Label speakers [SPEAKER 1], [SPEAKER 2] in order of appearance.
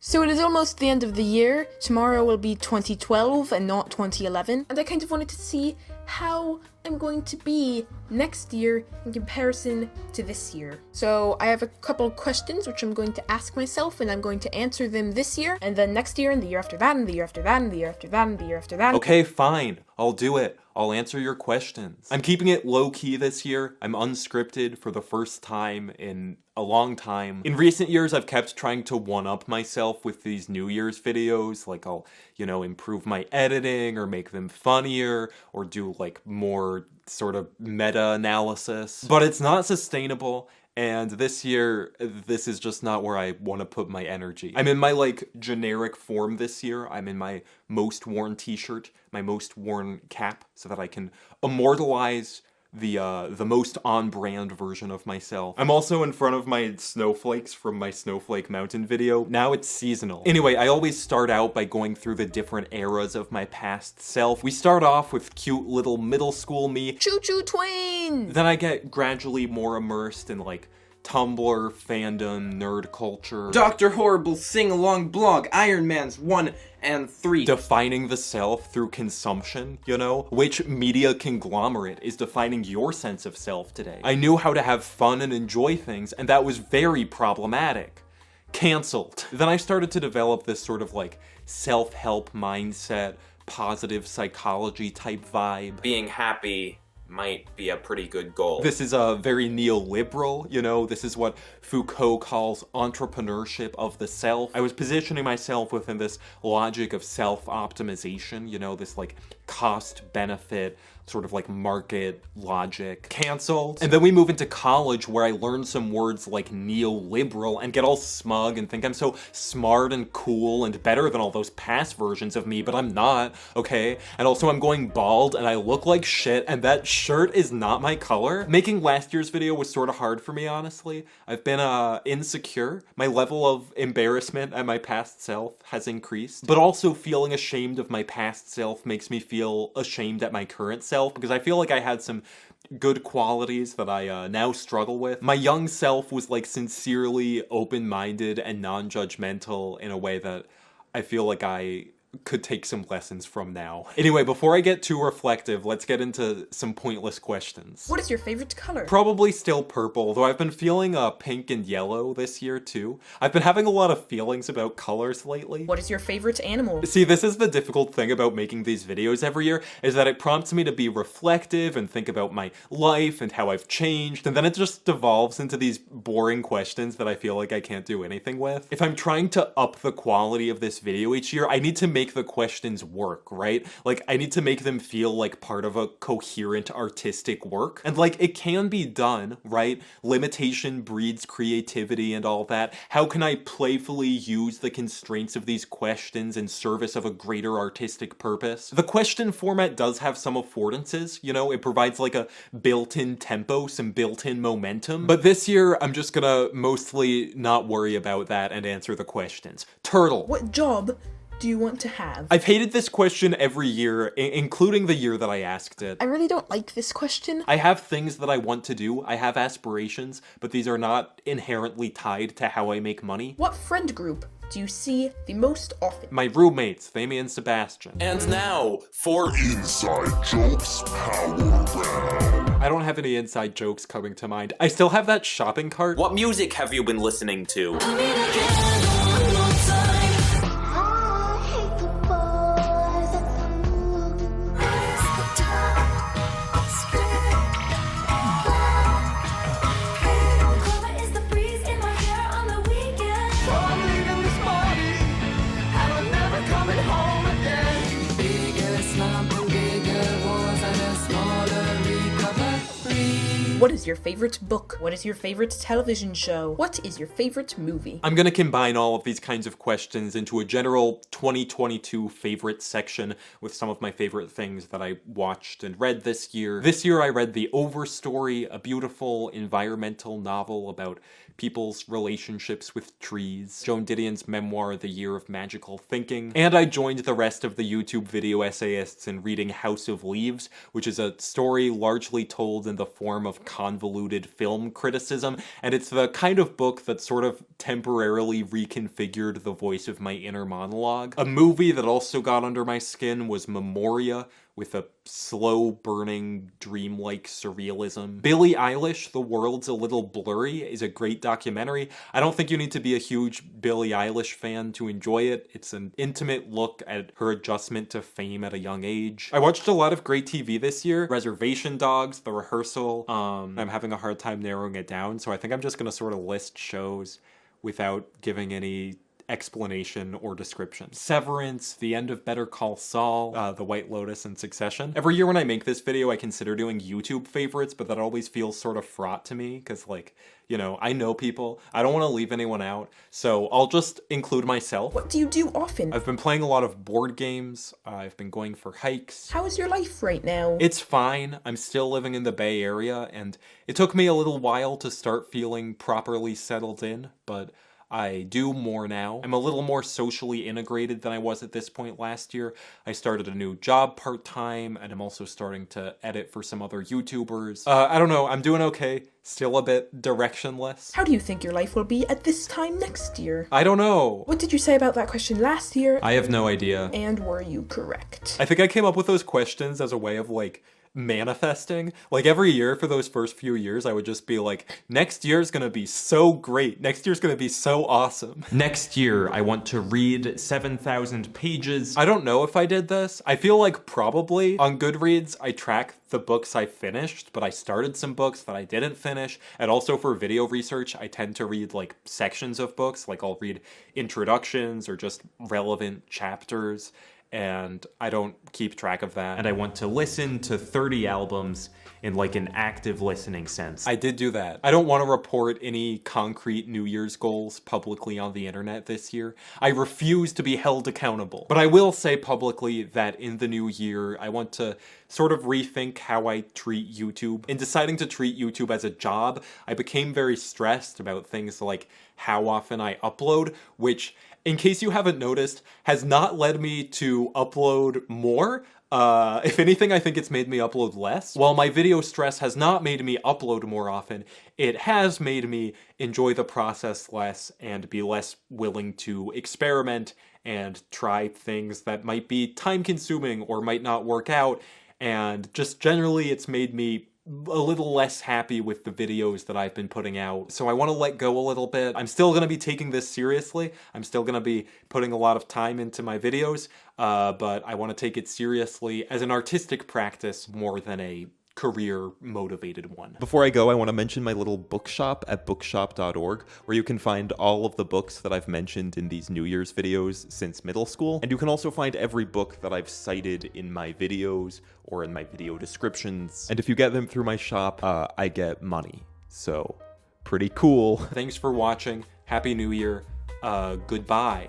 [SPEAKER 1] So it is almost the end of the year. Tomorrow will be 2012 and not 2011. And I kind of wanted to see how I'm going to be next year in comparison to this year. So I have a couple questions which I'm going to ask myself, and I'm going to answer them this year, and then next year, and the year after that, and the year after that, and the year after that, and the year after that.
[SPEAKER 2] Okay, fine. I'll do it. I'll answer your questions. I'm keeping it low-key this year. I'm unscripted for the first time in a long time. In recent years, I've kept trying to one-up myself with these New Year's videos. Like, I'll, improve my editing or make them funnier or do, more sort of meta-analysis. But it's not sustainable. And this year, this is just not where I want to put my energy. I'm in my, generic form this year. I'm in my most worn t-shirt, my most worn cap, so that I can immortalize the most on-brand version of myself. I'm also in front of my snowflakes from my Snowflake Mountain video. Now it's seasonal. Anyway, I always start out by going through the different eras of my past self. We start off with cute little middle school me.
[SPEAKER 1] Choo-choo twins!
[SPEAKER 2] Then I get gradually more immersed in, Tumblr, fandom, nerd culture.
[SPEAKER 3] Dr. Horrible sing-along blog, Iron Man's 1 and 3.
[SPEAKER 2] Defining the self through consumption, Which media conglomerate is defining your sense of self today? I knew how to have fun and enjoy things, and that was very problematic. Cancelled. Then I started to develop this sort of self-help mindset, positive psychology type vibe.
[SPEAKER 4] Being happy might be a pretty good goal.
[SPEAKER 2] This is a very neoliberal, this is what Foucault calls entrepreneurship of the self. I was positioning myself within this logic of self-optimization, this cost-benefit, sort of market logic. Cancelled. And then we move into college where I learn some words like neoliberal and get all smug and think I'm so smart and cool and better than all those past versions of me, but I'm not, okay? And also I'm going bald and I look like shit, and that shirt is not my color. Making last year's video was sort of hard for me, honestly. I've been insecure. My level of embarrassment at my past self has increased, but also feeling ashamed of my past self makes me feel ashamed at my current self, because I feel like I had some good qualities that I now struggle with. My young self was sincerely open-minded and non-judgmental in a way that I feel like I could take some lessons from now. Anyway, before I get too reflective, let's get into some pointless questions.
[SPEAKER 1] What is your favorite color?
[SPEAKER 2] Probably still purple, though I've been feeling pink and yellow this year too. I've been having a lot of feelings about colors lately.
[SPEAKER 1] What is your favorite animal?
[SPEAKER 2] See, this is the difficult thing about making these videos every year, is that it prompts me to be reflective and think about my life and how I've changed, and then it just devolves into these boring questions that I feel like I can't do anything with. If I'm trying to up the quality of this video each year, I need to make the questions work, right? I need to make them feel like part of a coherent artistic work. And it can be done, right? Limitation breeds creativity and all that. How can I playfully use the constraints of these questions in service of a greater artistic purpose? The question format does have some affordances, it provides a built-in tempo, some built-in momentum. But this year, I'm just gonna mostly not worry about that and answer the questions. Turtle.
[SPEAKER 1] What job do you want to have?
[SPEAKER 2] I've hated this question every year, including the year that I asked it.
[SPEAKER 1] I really don't like this question.
[SPEAKER 2] I have things that I want to do, I have aspirations, but these are not inherently tied to how I make money.
[SPEAKER 1] What friend group do you see the most often?
[SPEAKER 2] My roommates, Femi and Sebastian.
[SPEAKER 4] And now, for
[SPEAKER 5] Inside Jokes Power Round.
[SPEAKER 2] I don't have any inside jokes coming to mind. I still have that shopping cart.
[SPEAKER 4] what music have you been listening to?
[SPEAKER 1] What is your favorite book? What is your favorite television show? What is your favorite movie?
[SPEAKER 2] I'm gonna combine all of these kinds of questions into a general 2022 favorite section with some of my favorite things that I watched and read this year. This year I read The Overstory, a beautiful environmental novel about people's relationships with trees, Joan Didion's memoir, The Year of Magical Thinking, and I joined the rest of the YouTube video essayists in reading House of Leaves, which is a story largely told in the form of convoluted film criticism, and it's the kind of book that sort of temporarily reconfigured the voice of my inner monologue. A movie that also got under my skin was Memoria, with a slow-burning, dreamlike surrealism. Billie Eilish, The World's a Little Blurry, is a great documentary. I don't think you need to be a huge Billie Eilish fan to enjoy it. It's an intimate look at her adjustment to fame at a young age. I watched a lot of great TV this year. Reservation Dogs, The Rehearsal. I'm having a hard time narrowing it down, so I think I'm just gonna sort of list shows without giving any explanation or description. Severance, The End of Better Call Saul, The White Lotus, and Succession. Every year when I make this video, I consider doing YouTube favorites, but that always feels sort of fraught to me, because, like, you know, I know people. I don't want to leave anyone out, so I'll just include myself.
[SPEAKER 1] What do you do often?
[SPEAKER 2] I've been playing a lot of board games. I've been going for hikes.
[SPEAKER 1] How is your life right now?
[SPEAKER 2] It's fine. I'm still living in the Bay Area, and it took me a little while to start feeling properly settled in, but I do more now. I'm a little more socially integrated than I was at this point last year. I started a new job part-time, and I'm also starting to edit for some other YouTubers. I don't know, I'm doing okay. Still a bit directionless.
[SPEAKER 1] How do you think your life will be at this time next year?
[SPEAKER 2] I don't know.
[SPEAKER 1] What did you say about that question last year?
[SPEAKER 2] I have no idea.
[SPEAKER 1] And were you correct?
[SPEAKER 2] I think I came up with those questions as a way of, like, manifesting. Like, every year for those first few years, I would just be like, next year's gonna be so great. Next year's gonna be so awesome. Next year, I want to read 7,000 pages. I don't know if I did this. I feel like probably. On Goodreads, I track the books I finished, but I started some books that I didn't finish. And also for video research, I tend to read, like, sections of books. Like, I'll read introductions or just relevant chapters, and I don't keep track of that. And I want to listen to 30 albums in, like, an active listening sense. I did do that. I don't want to report any concrete New Year's goals publicly on the internet this year. I refuse to be held accountable. But I will say publicly that in the new year, I want to sort of rethink how I treat YouTube. In deciding to treat YouTube as a job, I became very stressed about things like how often I upload, which, in case you haven't noticed, has not led me to upload more. If anything, I think it's made me upload less. While my video stress has not made me upload more often, it has made me enjoy the process less and be less willing to experiment and try things that might be time-consuming or might not work out. And just generally, it's made me a little less happy with the videos that I've been putting out. So I want to let go a little bit. I'm still going to be taking this seriously. I'm still going to be putting a lot of time into my videos, but I want to take it seriously as an artistic practice more than a career-motivated one. Before I go, I want to mention my little bookshop at bookshop.org, where you can find all of the books that I've mentioned in these New Year's videos since middle school. And you can also find every book that I've cited in my videos or in my video descriptions. And if you get them through my shop, I get money. So, pretty cool. Thanks for watching. Happy New Year. Goodbye.